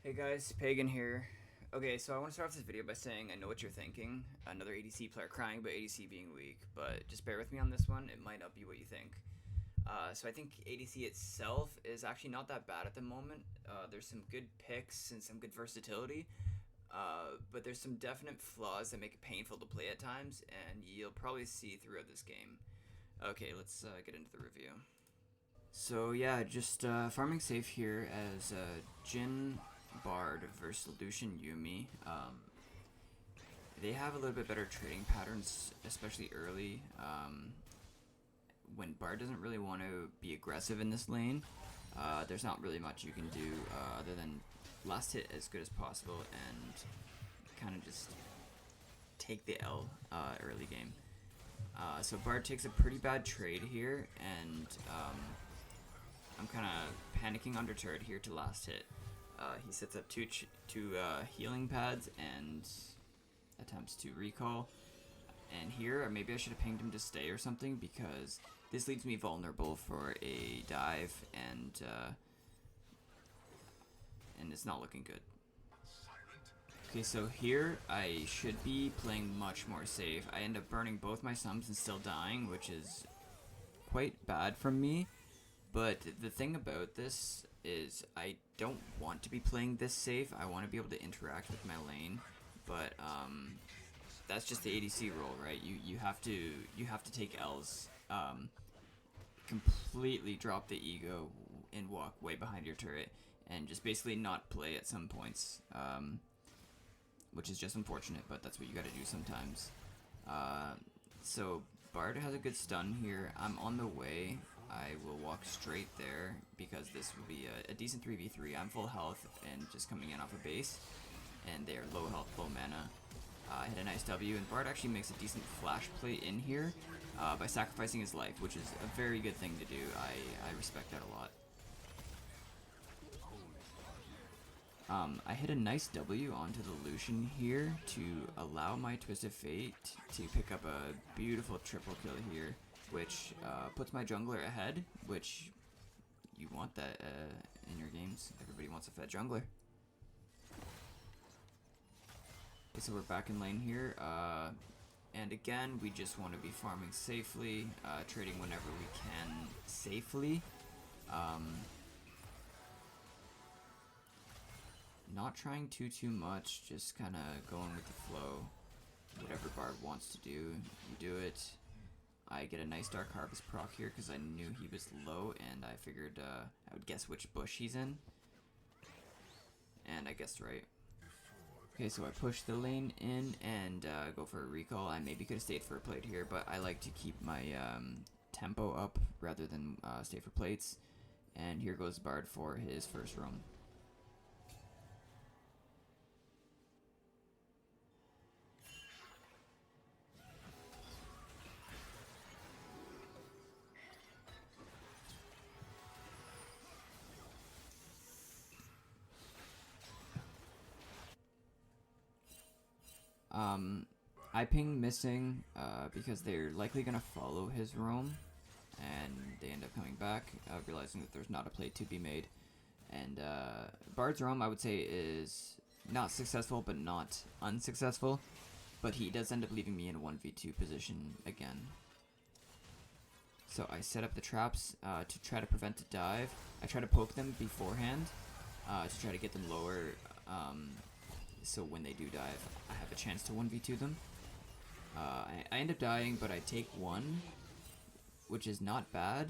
Hey guys, Pagan here. Okay, so I want to start off this video by saying I know what you're thinking. Another ADC player crying about ADC being weak, but just bear with me on this one. It might not be what you think. So I think ADC itself is actually not that bad at the moment. There's some good picks and some good versatility, but there's some definite flaws that make it painful to play at times, and you'll probably see throughout this game. Okay, let's get into the review. So yeah, just farming safe here as Jin Bard versus Lucian Yumi. They have a little bit better trading patterns, especially early. When Bard doesn't really want to be aggressive in this lane, there's not really much you can do other than last hit as good as possible and kind of just take the L early game. So Bard takes a pretty bad trade here, and I'm kind of panicking under turret here to last hit. He sets up two healing pads and attempts to recall. And here, maybe I should have pinged him to stay or something, because this leaves me vulnerable for a dive, and it's not looking good. Okay, so here I should be playing much more safe. I end up burning both my sums and still dying, which is quite bad from me. But the thing about this is I don't want to be playing this safe. I want to be able to interact with my lane, but that's just the ADC role, right? You have to take L's, completely drop the ego and walk way behind your turret, and just basically not play at some points, which is just unfortunate, but that's what you got to do sometimes. So Bard has a good stun here. I'm on the way. I will walk straight there because this will be a decent 3v3. I'm full health and just coming in off a base, and they are low health, low mana. I hit a nice W, and Bard actually makes a decent flash play in here by sacrificing his life, which is a very good thing to do. I respect that a lot. I hit a nice W onto the Lucian here to allow my Twisted Fate to pick up a beautiful triple kill here, which puts my jungler ahead, which you want that in your games. Everybody wants a fed jungler. Okay, so we're back in lane here, and again, we just want to be farming safely, trading whenever we can safely. Not trying too much, just kind of going with the flow. Whatever Bard wants to do, you do it. I get a nice Dark Harvest proc here because I knew he was low, and I figured I would guess which bush he's in. And I guessed right. Okay, so I push the lane in and go for a recall. I maybe could have stayed for a plate here, but I like to keep my tempo up rather than stay for plates. And here goes Bard for his first roam. I ping missing because they're likely going to follow his roam, and they end up coming back, realizing that there's not a play to be made. And Bard's roam, I would say, is not successful, but not unsuccessful, but he does end up leaving me in a 1v2 position again. So I set up the traps to try to prevent a dive. I try to poke them beforehand to try to get them lower, so when they do dive, I have a chance to 1v2 them. I end up dying, but I take one, which is not bad.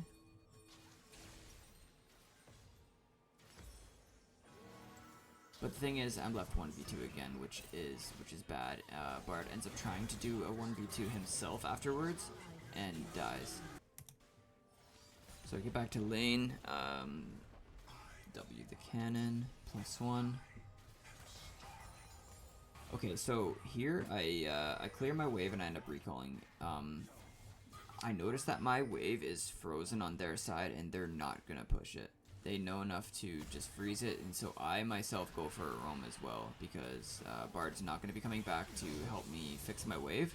But the thing is, I'm left 1v2 again, which is bad. Bard ends up trying to do a 1v2 himself afterwards, and dies. So I get back to lane, W the cannon, +1. Okay, so here I clear my wave and I end up recalling. I notice that my wave is frozen on their side and they're not gonna push it. They know enough to just freeze it, and so I myself go for a roam as well, because Bard's not gonna be coming back to help me fix my wave.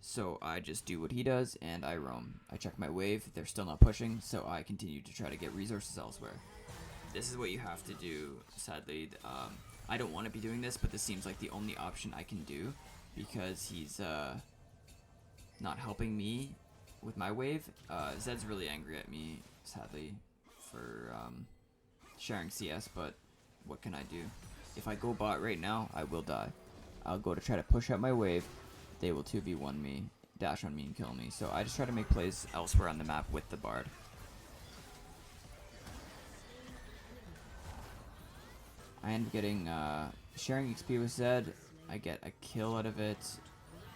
So I just do what he does and I roam. I check my wave, they're still not pushing, so I continue to try to get resources elsewhere. this is what you have to do, sadly. I don't want to be doing this, but this seems like the only option I can do, because he's not helping me with my wave. Zed's really angry at me, sadly, for sharing CS, but what can I do? If I go bot right now, I will die. I'll go to try to push out my wave. They will 2v1 me, dash on me, and kill me. So I just try to make plays elsewhere on the map with the Bard. I end up getting sharing XP with Zed. I get a kill out of it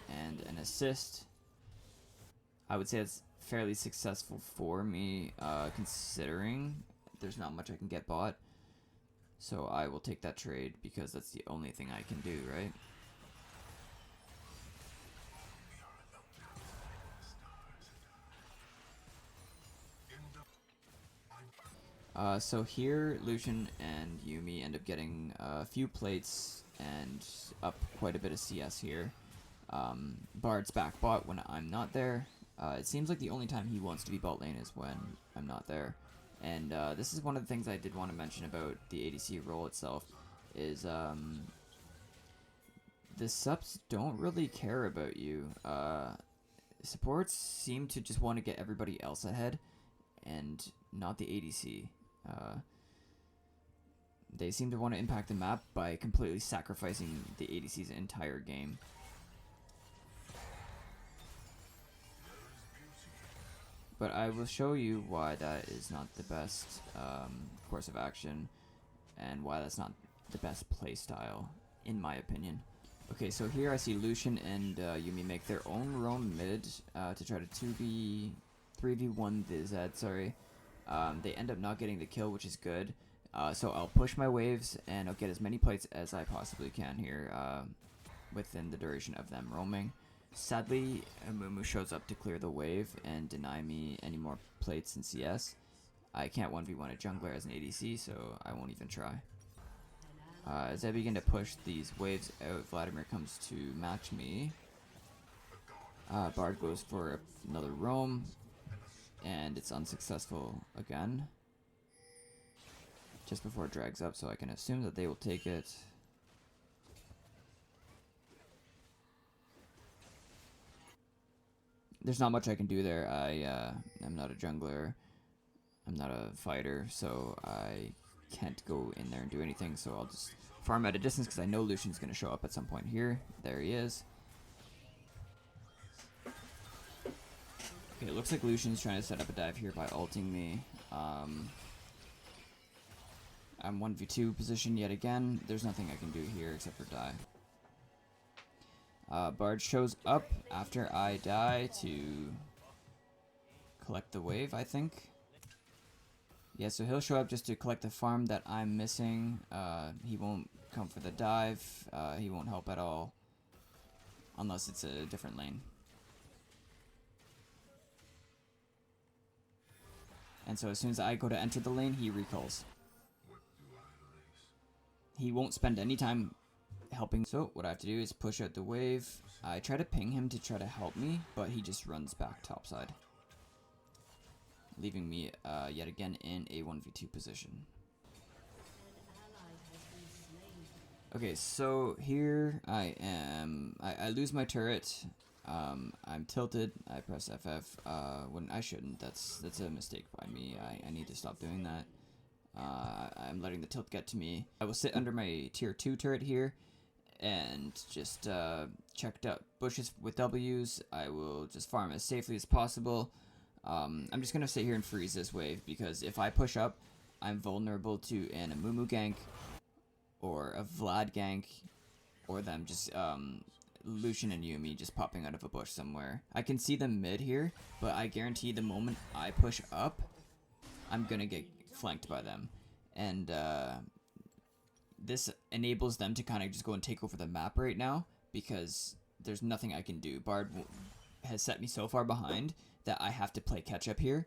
and an assist. I would say it's fairly successful for me, considering there's not much I can get bought. So I will take that trade because that's the only thing I can do, right? So here, Lucian and Yuumi end up getting a few plates and up quite a bit of CS here. Bard's back bot when I'm not there. It seems like the only time he wants to be bot lane is when I'm not there. And this is one of the things I did want to mention about the ADC role itself, is the sups don't really care about you. Supports seem to just want to get everybody else ahead, and not the ADC. They seem to want to impact the map by completely sacrificing the ADC's entire game. But I will show you why that is not the best course of action, and why that's not the best playstyle, in my opinion. Okay, so here I see Lucian and Yuumi make their own roam mid to try to 3v1 the Zed, sorry. They end up not getting the kill, which is good. So I'll push my waves, and I'll get as many plates as I possibly can here within the duration of them roaming. Sadly, Amumu shows up to clear the wave and deny me any more plates in CS. I can't 1v1 a jungler as an ADC, so I won't even try. As I begin to push these waves out, Vladimir comes to match me. Bard goes for another roam, and it's unsuccessful again. Just before it drags up, so I can assume that they will take it. There's not much I can do there. I'm not a jungler. I'm not a fighter, so I can't go in there and do anything. So I'll just farm at a distance because I know Lucian's going to show up at some point here. There he is. Okay, it looks like Lucian's trying to set up a dive here by ulting me. I'm 1v2 position yet again. There's nothing I can do here except for die. Bard shows up after I die to collect the wave, I think. Yeah, so he'll show up just to collect the farm that I'm missing. He won't come for the dive. He won't help at all. Unless it's a different lane. And so as soon as I go to enter the lane, he recalls. He won't spend any time helping. So what I have to do is push out the wave. I try to ping him to try to help me, but he just runs back topside, leaving me yet again in a 1v2 position. Okay, so here I am. I lose my turret. I'm tilted. I press FF when I shouldn't. That's a mistake by me. I need to stop doing that. I'm letting the tilt get to me. I will sit under my tier 2 turret here and just check out bushes with W's. I will just farm as safely as possible. I'm just going to sit here and freeze this wave, because if I push up, I'm vulnerable to an Amumu gank or a Vlad gank, or them just Lucian and Yuumi just popping out of a bush somewhere. I can see them mid here, but I guarantee the moment I push up, I'm going to get flanked by them. And this enables them to kind of just go and take over the map right now, because there's nothing I can do. Bard has set me so far behind that I have to play catch up here,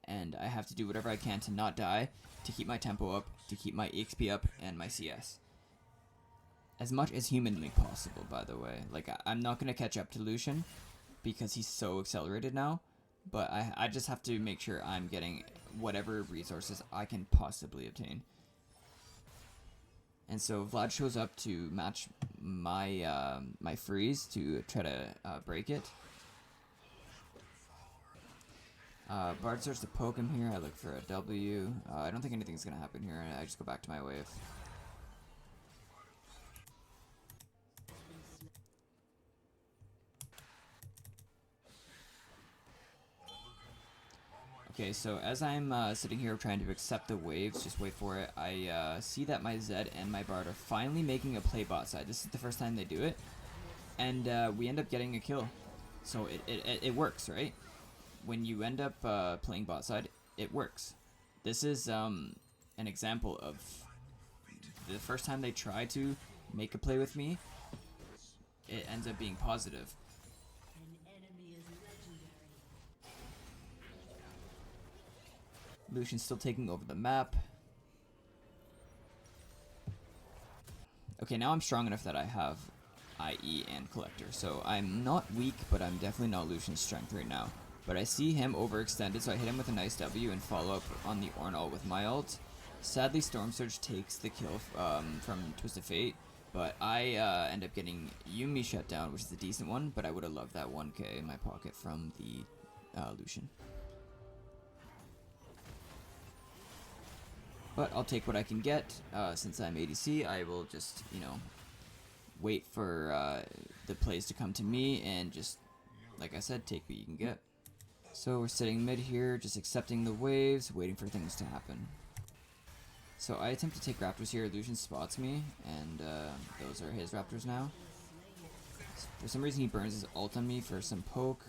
and I have to do whatever I can to not die, to keep my tempo up, to keep my EXP up, and my CS. As much as humanly possible, by the way. Like, I'm not going to catch up to Lucian, because he's so accelerated now, but I just have to make sure I'm getting whatever resources I can possibly obtain. And so Vlad shows up to match my my freeze to try to break it. Bard starts to poke him here. I look for a W. I don't think anything's gonna happen here. I just go back to my wave. Okay, so as I'm sitting here trying to accept the waves, just wait for it, I see that my Zed and my Bard are finally making a play bot side. This is the first time they do it, and we end up getting a kill. So it works, right? When you end up playing bot side, it works. This is an example of the first time they try to make a play with me, it ends up being positive. Lucian's still taking over the map. Okay, now I'm strong enough that I have IE and Collector. So I'm not weak, but I'm definitely not Lucian's strength right now. But I see him overextended, so I hit him with a nice W and follow up on the Ornn ult with my ult. Sadly, Storm Surge takes the kill from Twisted Fate, but I end up getting Yuumi shut down, which is a decent one, but I would have loved that 1k in my pocket from the Lucian. But I'll take what I can get. Since I'm ADC, I will just, you know, wait for the plays to come to me and just, like I said, take what you can get. So we're sitting mid here, just accepting the waves, waiting for things to happen. So I attempt to take Raptors here. Lucian spots me, and those are his Raptors now. For some reason, he burns his ult on me for some poke,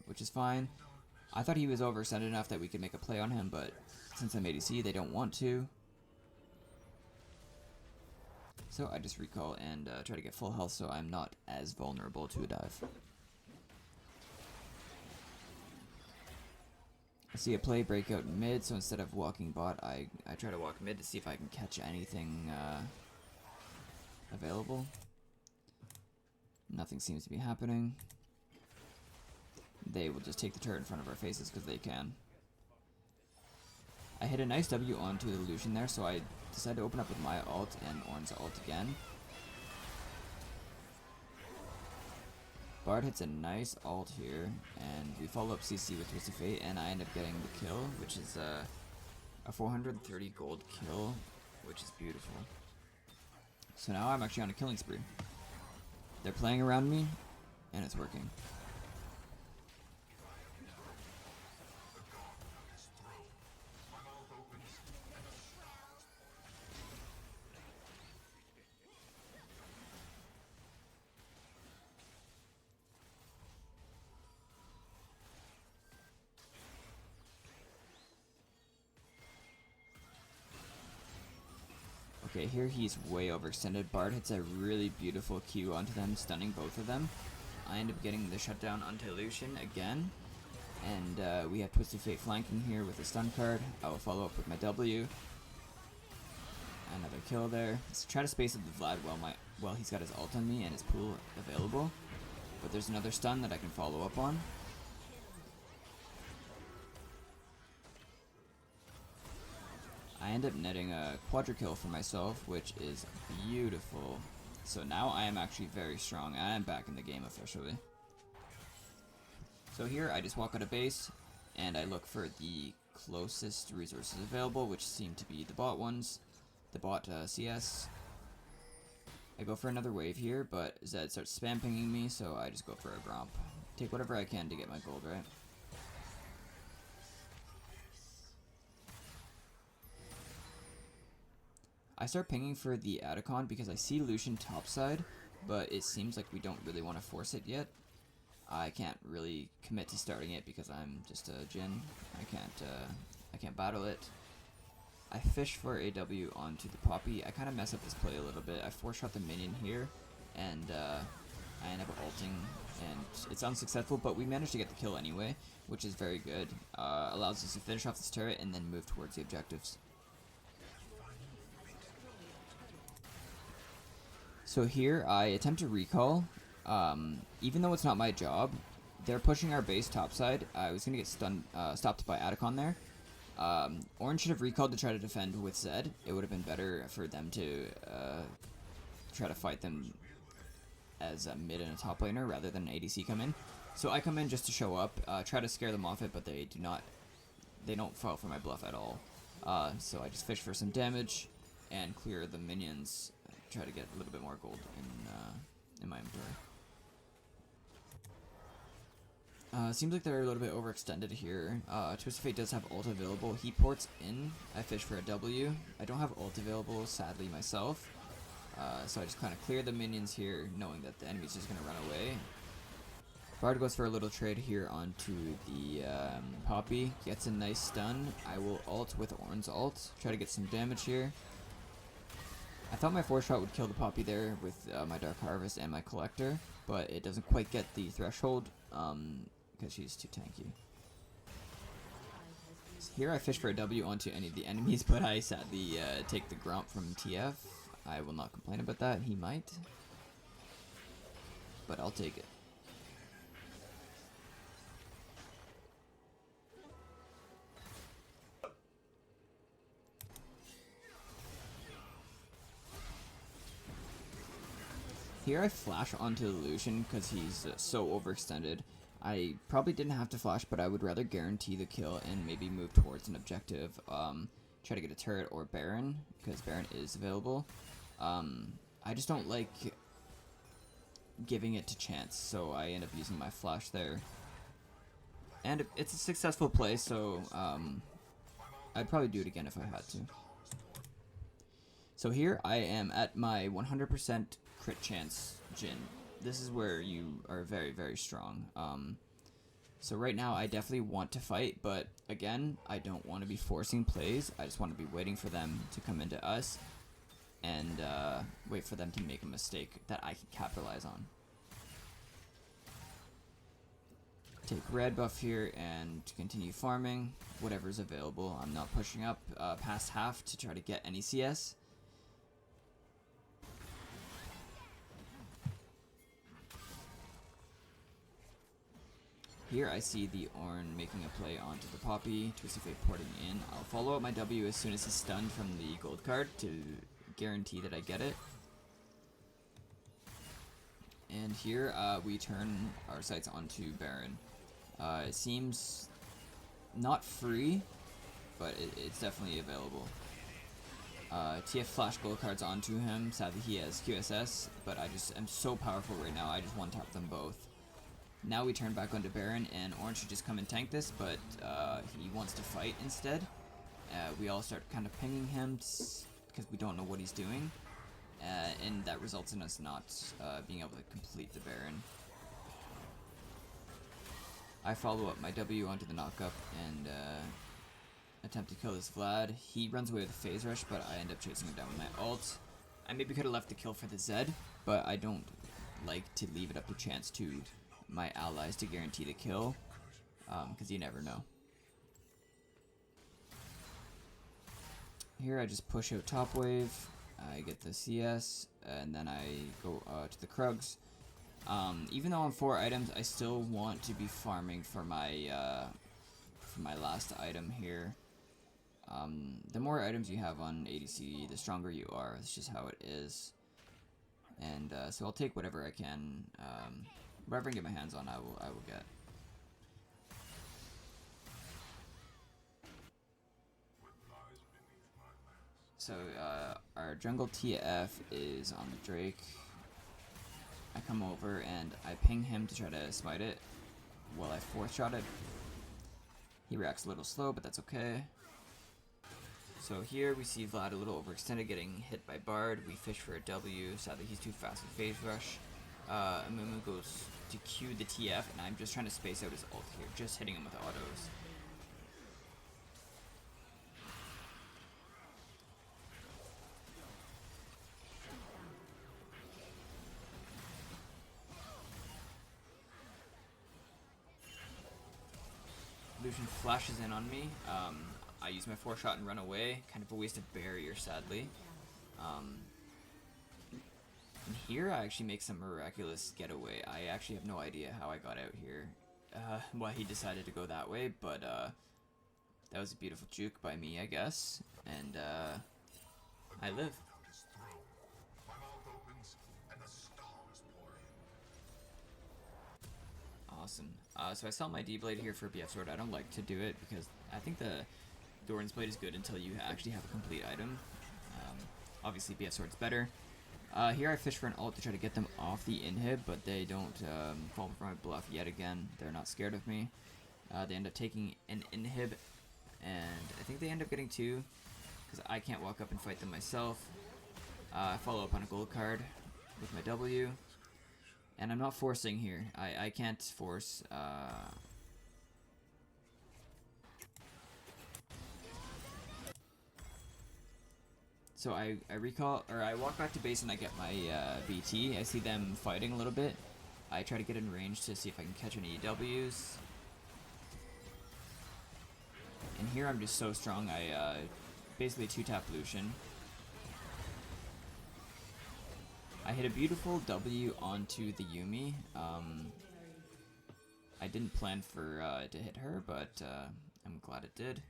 which is fine. I thought he was overextended enough that we could make a play on him, but since I'm ADC, they don't want to. So I just recall and try to get full health so I'm not as vulnerable to a dive. I see a play breakout mid, so instead of walking bot, I try to walk mid to see if I can catch anything available. Nothing seems to be happening. They will just take the turret in front of our faces because they can. I hit a nice W onto the Lucian there, so I decided to open up with my ult and Ornn's ult again. Bard hits a nice ult here, and we follow up CC with Twisted Fate, and I end up getting the kill, which is a 430 gold kill, which is beautiful. So now I'm actually on a killing spree. They're playing around me, and it's working. Okay, here he's way overextended. Bard hits a really beautiful Q onto them, stunning both of them. I end up getting the shutdown onto Lucian again. And we have Twisted Fate flanking here with a stun card. I will follow up with my W. Another kill there. Let's try to space up the Vlad while he's got his ult on me and his pool available. But there's another stun that I can follow up on. I end up netting a quadra kill for myself, which is beautiful. So now I am actually very strong. I am back in the game officially. So here I just walk out of base and I look for the closest resources available, which seem to be the bot ones. The bot CS. I go for another wave here, but Zed starts spam pinging me, so I just go for a Gromp. Take whatever I can to get my gold, right? I start pinging for the Adicon because I see Lucian topside, but it seems like we don't really want to force it yet. I can't really commit to starting it because I'm just a Jhin. I can't battle it. I fish for a W onto the Poppy. I kind of mess up this play a little bit. I 4-shot the minion here, and I end up ulting, and it's unsuccessful, but we managed to get the kill anyway, which is very good. Allows us to finish off this turret and then move towards the objectives. So here, I attempt to recall. Even though it's not my job, they're pushing our base topside. I was going to get stunned, stopped by Adicon there. Orange should have recalled to try to defend with Zed. It would have been better for them to try to fight them as a mid and a top laner rather than an ADC come in. So I come in just to show up, try to scare them off it, but they don't fall for my bluff at all. So I just fish for some damage and clear the minions, try to get a little bit more gold in my inventory. Seems like they're a little bit overextended here. Twisted Fate does have ult available. He ports in. I fish for a W. I don't have ult available, sadly, myself. So I just kind of clear the minions here, knowing that the enemy's just going to run away. Bard goes for a little trade here onto the Poppy. Gets a nice stun. I will ult with Ornn's ult. Try to get some damage here. I thought my 4-shot would kill the Poppy there with my Dark Harvest and my Collector, but it doesn't quite get the threshold because she's too tanky. So here I fish for a W onto any of the enemies, but I sadly take the Gromp from TF. I will not complain about that. He might, but I'll take it. Here I flash onto Lucian because he's so overextended. I probably didn't have to flash, but I would rather guarantee the kill and maybe move towards an objective. Try to get a turret or Baron, because Baron is available. I just don't like giving it to chance, so I end up using my flash there. And it's a successful play, so I'd probably do it again if I had to. So here I am at my 100% crit chance Jhin. This is where you are very, very strong. So right now I definitely want to fight, but again, I don't want to be forcing plays. I just want to be waiting for them to come into us and wait for them to make a mistake that I can capitalize on. Take red buff here and continue farming whatever's available. I'm not pushing up past half to try to get any CS. Here I see the Ornn making a play onto the Poppy, Twisted Fate porting in. I'll follow up my W as soon as he's stunned from the gold card to guarantee that I get it. And here we turn our sights onto Baron. It seems not free, but it's definitely available. TF flash gold cards onto him. Sadly he has QSS, but I just am so powerful right now, I just one-tap them both. Now we turn back onto Baron, and Orange should just come and tank this, but he wants to fight instead. We all start kind of pinging him because we don't know what he's doing, and that results in us not being able to complete the Baron. I follow up my W onto the knockup and attempt to kill this Vlad. He runs away with a phase rush, but I end up chasing him down with my ult. I maybe could have left the kill for the Zed, but I don't like to leave it up to chance to my allies to guarantee the kill, because you never know. Here I just push out top wave, I get the CS, and then I go to the Krugs. Even though I'm 4 items, I still want to be farming for my last item here. The more items you have on ADC, the stronger you are. It's just how it is. And so I'll take whatever I can. Whatever I can get my hands on, I will get. So our jungle TF is on the Drake. I come over and I ping him to try to smite it while I 4th shot it. He reacts a little slow, but that's okay. So here we see Vlad a little overextended, getting hit by Bard. We fish for a W. Sadly, he's too fast with phase rush. Amumu goes to Q the TF, and I'm just trying to space out his ult here, just hitting him with autos. Lucian flashes in on me. I use my 4-shot and run away. Kind of a waste of barrier, sadly. And here I actually make some miraculous getaway. I actually have no idea how I got out here. Why he decided to go that way, but That was a beautiful juke by me, I guess. And I live. Awesome. So I sell my D-Blade here for BF Sword. I don't like to do it because I think the Doran's Blade is good until you actually have a complete item. Obviously BF Sword's better. Here I fish for an ult to try to get them off the inhib, but they don't fall for my bluff yet again. They're not scared of me. They end up taking an inhib, and I think they end up getting 2 because I can't walk up and fight them myself. I follow up on a gold card with my W. And I'm not forcing here. I can't force. So I recall, or I walk back to base and I get my BT. I see them fighting a little bit. I try to get in range to see if I can catch any Ws. And here I'm just so strong. I basically 2-tap Lucian. I hit a beautiful W onto the Yuumi. I didn't plan for to hit her, but I'm glad it did.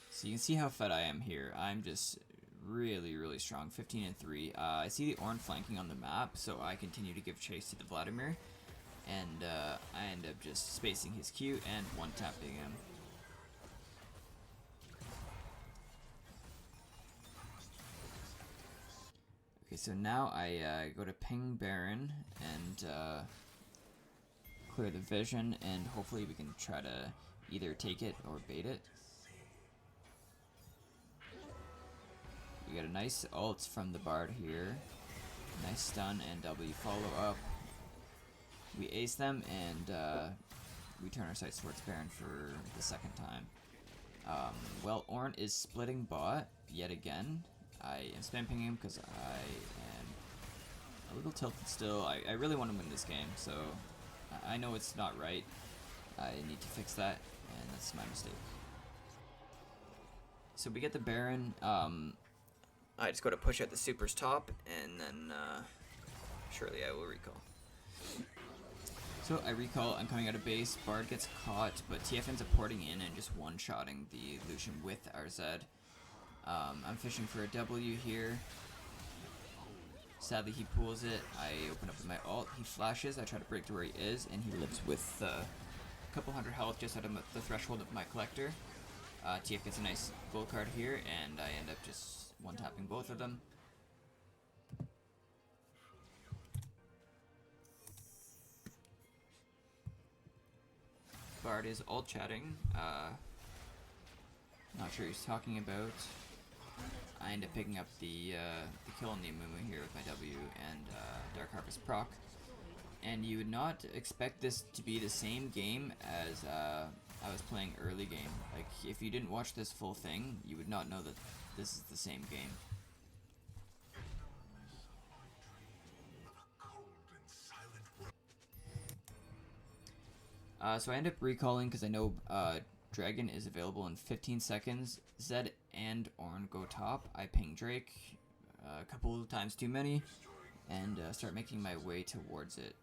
So you can see how fed I am here. I'm just really, really strong. 15 and 3. I see the Ornn flanking on the map, so I continue to give chase to the Vladimir. And I end up just spacing his Q and one-tapping him. Okay, so now I go to ping Baron and clear the vision, and hopefully we can try to either take it or bait it. We get a nice ult from the Bard here. Nice stun and W follow up. We ace them and we turn our sights towards Baron for the second time. Well, Ornn is splitting bot yet again. I am spam pinging him because I am a little tilted still. I really want to win this game, so I know it's not right. I need to fix that, and that's my mistake. So we get the Baron. I just go to push at the Super's top, and then surely I will recall. So I recall, I'm coming out of base, Bard gets caught, but TF ends up porting in and just one-shotting the Lucian with RZ. I'm fishing for a W here. Sadly, he pulls it. I open up with my ult. He flashes. I try to break to where he is, and he lives with a couple hundred health just out of the threshold of my collector. TF gets a nice gold card here, and I end up just one-tapping both of them. Bard is ult chatting. Not sure he's talking about. I end up picking up the kill on the Amumu here with my W and Dark Harvest proc. And you would not expect this to be the same game as I was playing early game. Like, if you didn't watch this full thing, you would not know that this is the same game. So I end up recalling because I know Dragon is available in 15 seconds. Zed and Ornn go top. I ping Drake a couple of times too many and start making my way towards it.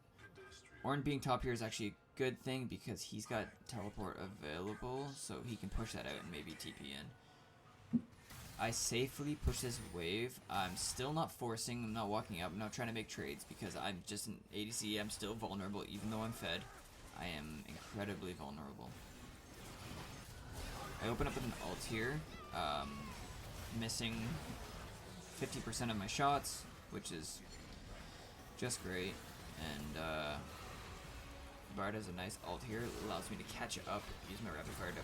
Ornn being top here is actually a good thing because he's got teleport available, so he can push that out and maybe TP in. I safely push this wave. I'm still not forcing, I'm not walking up, I'm not trying to make trades because I'm just an ADC. I'm still vulnerable even though I'm fed. I am incredibly vulnerable. I open up with an ult here, missing 50% of my shots, which is just great. And Bard has a nice ult here. It allows me to catch up, use my rapid fire to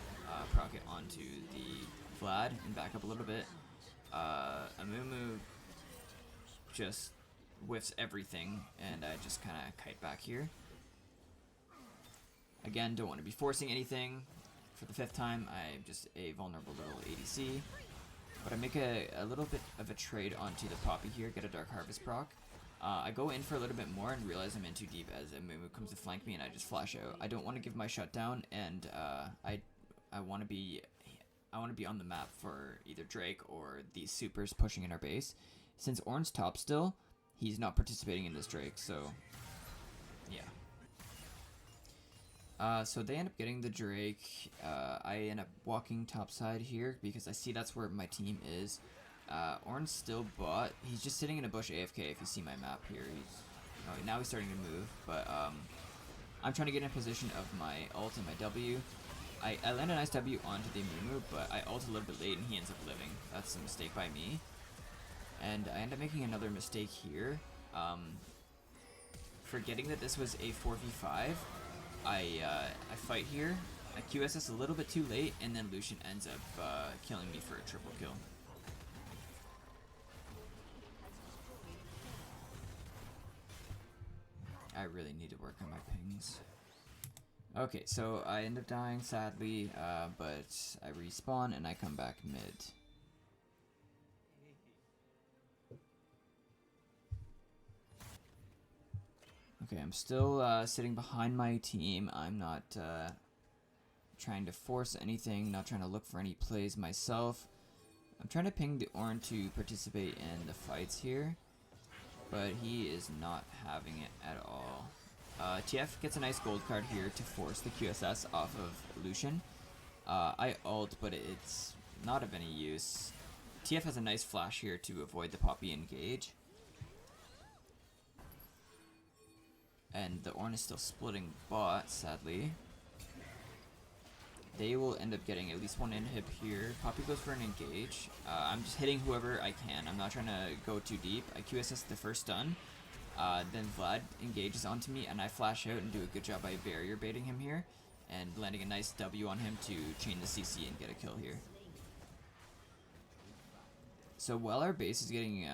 proc it onto the Vlad and back up a little bit. Amumu just whiffs everything, and I just kind of kite back here. Again, don't want to be forcing anything. For the 5th time, I'm just a vulnerable little ADC. But I make a little bit of a trade onto the Poppy here, get a Dark Harvest proc. I go in for a little bit more and realize I'm in too deep as Amumu comes to flank me and I just flash out. I don't want to give my shutdown, and I want to be on the map for either Drake or these supers pushing in our base. Since Ornn's top still, he's not participating in this Drake, so yeah. So they end up getting the Drake. I end up walking topside here because I see that's where my team is. Ornn's still bot. He's just sitting in a bush AFK if you see my map here. Now he's starting to move, but I'm trying to get in position of my ult and my W. I land a nice W onto the Amumu, but I ult a little bit late and he ends up living. That's a mistake by me. And I end up making another mistake here. Forgetting that this was a 4v5. I fight here. I QSS a little bit too late, and then Lucian ends up killing me for a triple kill. I really need to work on my pings. Okay, so I end up dying sadly, but I respawn and I come back mid. Okay, I'm still sitting behind my team. I'm not trying to force anything, not trying to look for any plays myself. I'm trying to ping the Ornn to participate in the fights here, but he is not having it at all. TF gets a nice gold card here to force the QSS off of Lucian. I ult, but it's not of any use. TF has a nice flash here to avoid the Poppy engage. And the Ornn is still splitting bot, sadly. They will end up getting at least one inhib here. Poppy goes for an engage. I'm just hitting whoever I can. I'm not trying to go too deep. I QSS the first stun. Then Vlad engages onto me, and I flash out and do a good job by barrier baiting him here. And landing a nice W on him to chain the CC and get a kill here. So while our base is getting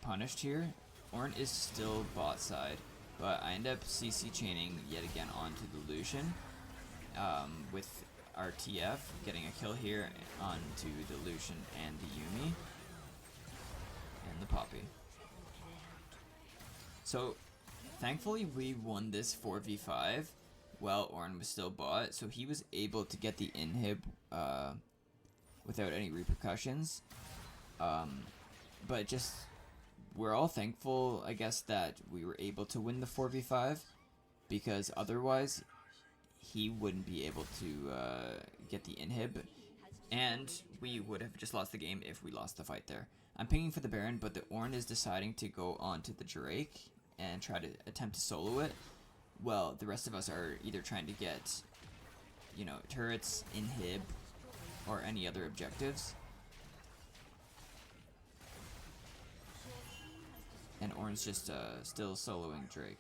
punished here, Ornn is still bot side. But I end up CC chaining yet again onto the Lucian, with our TF getting a kill here onto the Lucian and the Yuumi, and the Poppy. So, thankfully we won this 4v5 while Ornn was still bot, so he was able to get the inhib without any repercussions. But just... we're all thankful, I guess, that we were able to win the 4v5, because otherwise he wouldn't be able to get the inhib, and we would have just lost the game if we lost the fight there. I'm pinging for the Baron, but the Ornn is deciding to go on to the Drake and try to attempt to solo it. Well, the rest of us are either trying to get, you know, turrets, inhib, or any other objectives. And Ornn's just still soloing Drake.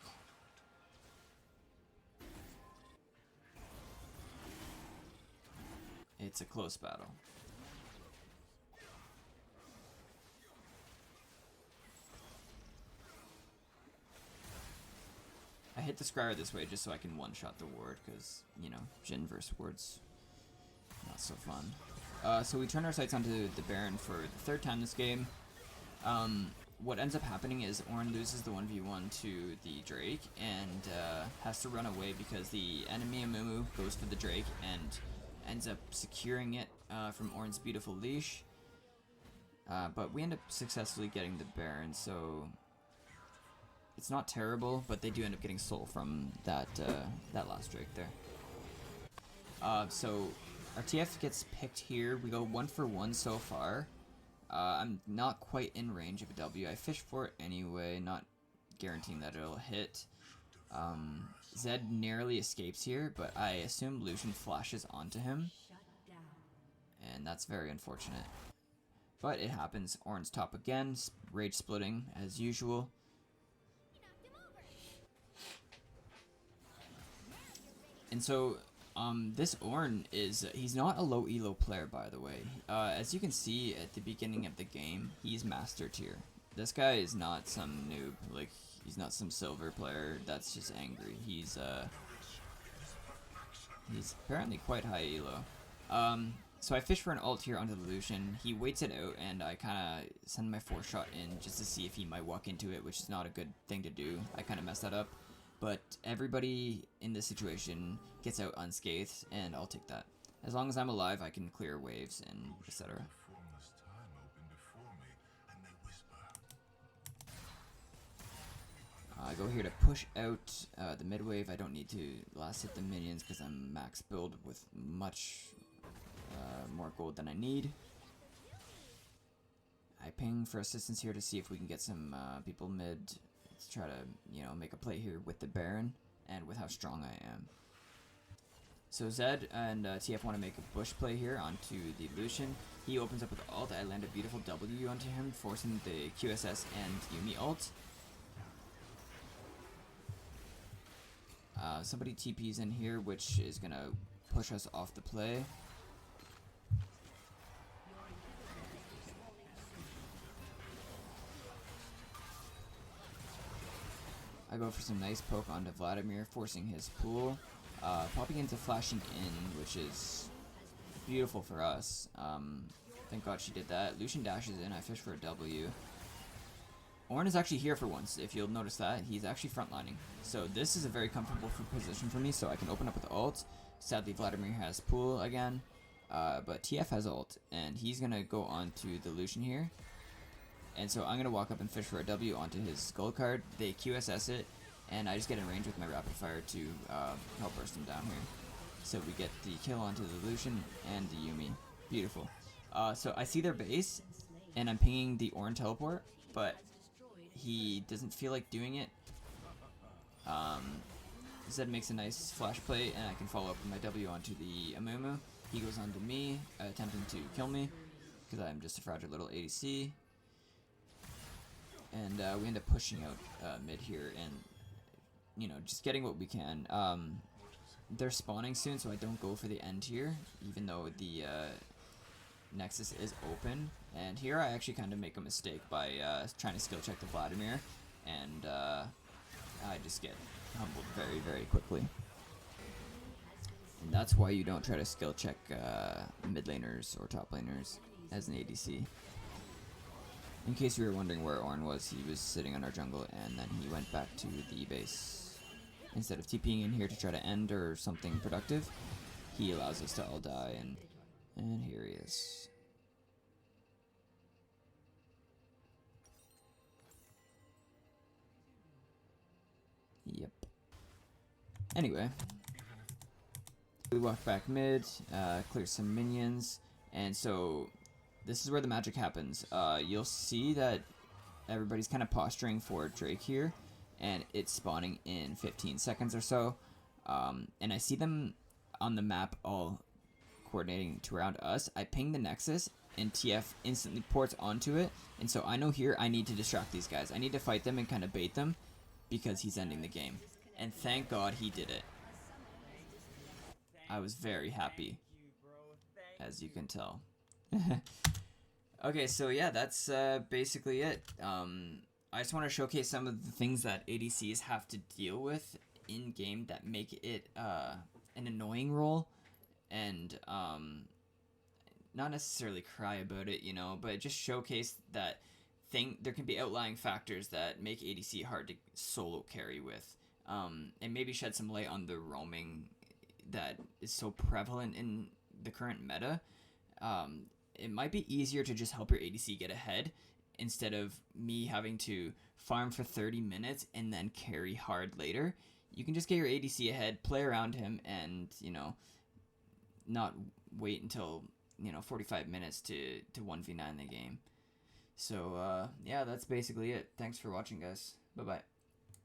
It's a close battle. I hit the Scryer this way just so I can one-shot the ward, because, you know, Jhin versus ward's not so fun. So we turn our sights onto the Baron for the third time this game. What ends up happening is Ornn loses the 1v1 to the Drake and has to run away because the enemy Amumu goes for the Drake and ends up securing it from Ornn's beautiful leash. But we end up successfully getting the Baron, so it's not terrible, but they do end up getting soul from that last Drake there. So our TF gets picked here. We go 1 for 1 so far. I'm not quite in range of a W. I fish for it anyway, not guaranteeing that it'll hit. Zed narrowly escapes here, but I assume Lucian flashes onto him. And that's very unfortunate. But it happens. Ornn's top again, rage splitting as usual. And so this Ornn is, he's not a low elo player, by the way. As you can see at the beginning of the game, he's master tier. This guy is not some noob, like, he's not some silver player that's just angry. He's apparently quite high elo. So I fish for an ult here onto the Lucian. He waits it out, and I kind of send my 4-shot in just to see if he might walk into it, which is not a good thing to do. I kind of messed that up. But everybody in this situation gets out unscathed, and I'll take that. As long as I'm alive, I can clear waves and etc. I go here to push out the mid wave. I don't need to last hit the minions because I'm max build with much more gold than I need. I ping for assistance here to see if we can get some people mid to try to, you know, make a play here with the Baron and with how strong I am. So Zed and TF want to make a bush play here onto the Lucian. He opens up with ult. I land a beautiful W onto him, forcing the QSS and Yuumi ult. Somebody TP's in here, which is going to push us off the play. I go for some nice poke onto Vladimir, forcing his pool. Popping into flashing in, which is beautiful for us. Thank God she did that. Lucian dashes in, I fish for a W. Ornn is actually here for once, if you'll notice that. He's actually frontlining. So this is a very comfortable position for me, so I can open up with ult. Sadly, Vladimir has pool again, but TF has ult, and he's going to go on to the Lucian here. And so I'm going to walk up and fish for a W onto his gold card. They QSS it, and I just get in range with my rapid fire to help burst him down here. So we get the kill onto the Lucian and the Yuumi. Beautiful. So I see their base, and I'm pinging the Ornn teleport, but he doesn't feel like doing it. Zed makes a nice flash play, and I can follow up with my W onto the Amumu. He goes onto me, attempting to kill me, because I'm just a fragile little ADC. And we end up pushing out mid here, and you know, just getting what we can. They're spawning soon, so I don't go for the end here, even though the Nexus is open. And here I actually kind of make a mistake by trying to skill check the Vladimir, and I just get humbled very, very quickly. And that's why you don't try to skill check mid laners or top laners as an ADC. In case you were wondering where Ornn was, he was sitting on our jungle, and then he went back to the base. Instead of TPing in here to try to end or something productive, he allows us to all die, and here he is. Yep. Anyway, we walk back mid, clear some minions, and so this is where the magic happens. You'll see that everybody's kind of posturing for Drake here, and it's spawning in 15 seconds or so. And I see them on the map all coordinating to around us. I ping the Nexus, and TF instantly ports onto it, and so I know here I need to distract these guys. I need to fight them and kind of bait them, because he's ending the game. And thank God he did it. I was very happy, as you can tell. Okay, so yeah, that's basically it. I just want to showcase some of the things that ADCs have to deal with in-game that make it an annoying role, and not necessarily cry about it, you know, but just showcase that there can be outlying factors that make ADC hard to solo carry with, and maybe shed some light on the roaming that is so prevalent in the current meta. It might be easier to just help your ADC get ahead instead of me having to farm for 30 minutes and then carry hard later. You can just get your ADC ahead, play around him, and, you know, not wait until, you know, 45 minutes to 1v9 the game. So, yeah, that's basically it. Thanks for watching, guys. Bye-bye.